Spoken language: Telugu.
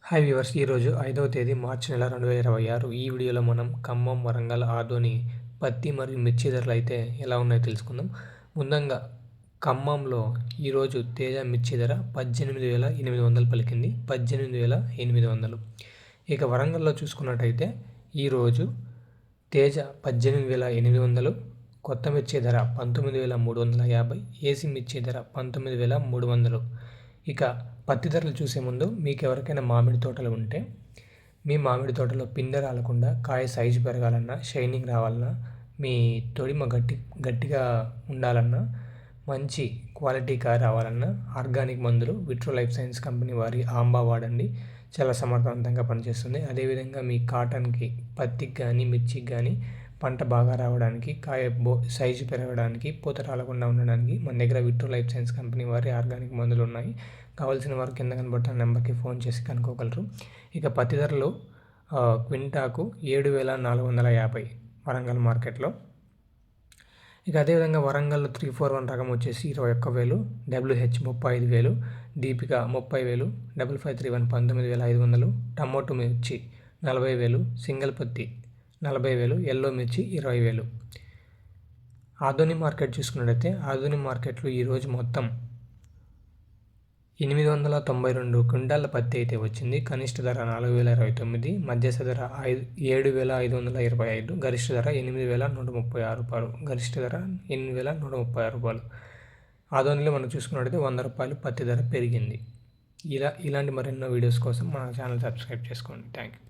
హాయ్ వ్యూవర్స్, ఈరోజు 5వ తేదీ మార్చి నెల 2026. ఈ వీడియోలో మనం ఖమ్మం, వరంగల్, ఆదోని పత్తి మరియు మిర్చి ధరలు అయితే ఎలా ఉన్నాయో తెలుసుకుందాం. ముందుగా ఖమ్మంలో ఈరోజు తేజ మిర్చి ధర 18,800 పలికింది. 18,800. ఇక వరంగల్లో చూసుకున్నట్టయితే ఈరోజు తేజ 18,800, కొత్త మిర్చి ధర 19,350, ఏసీ మిర్చి ధర 19,300. ఇక పత్తి ధరలు చూసే ముందు మీకు ఎవరికైనా మామిడి తోటలు ఉంటే మీ మామిడి తోటలో పిందె రాలకుండా కాయ సైజు పెరగాలన్నా, షైనింగ్ రావాలన్నా, మీ తొడిమ గట్టిగా ఉండాలన్నా, మంచి క్వాలిటీ కాయ రావాలన్నా ఆర్గానిక్ మందులు విట్రో లైఫ్ సైన్స్ కంపెనీ వారి ఆంబా వాడండి. చాలా సమర్థవంతంగా పనిచేస్తుంది. అదేవిధంగా మీ కాటన్కి, పత్తికి కానీ, మిర్చికి కానీ పంట బాగా రావడానికి, కాయ సైజు పెరగడానికి, పూత రాలకుండా ఉండడానికి మన దగ్గర విట్రో లైఫ్ సైన్స్ కంపెనీ వారి ఆర్గానిక్ మందులు ఉన్నాయి. కావాల్సిన వారు కింద కనబడుతున్న నెంబర్కి ఫోన్ చేసి కనుక్కోగలరు. ఇక పత్తి ధరలు క్వింటాకు 7,450 వరంగల్ మార్కెట్లో. ఇక అదేవిధంగా వరంగల్లో 341 రకం వచ్చేసి 21,000, WH 35,000, దీపిక 30,000, 5531 19,500, టమోటో మిర్చి 40,000, సింగల్ పత్తి 40,000, ఎల్లో మిర్చి 20,000. ఆదోని మార్కెట్ చూసుకున్నట్టయితే ఆదోని మార్కెట్లో ఈరోజు మొత్తం 892 క్వింటాల పత్తి అయితే వచ్చింది. కనిష్ట ధర 4,029, మధ్యస్థ ధర 7,525, గరిష్ట ధర 8,136 రూపాయలు. గరిష్ట ధర 8,136 రూపాయలు. ఆదోనిలో మనం చూసుకున్నట్టయితే 100 రూపాయలు పత్తి ధర పెరిగింది. ఇలాంటి మరెన్నో వీడియోస్ కోసం మన ఛానల్ సబ్స్క్రైబ్ చేసుకోండి. Thank you.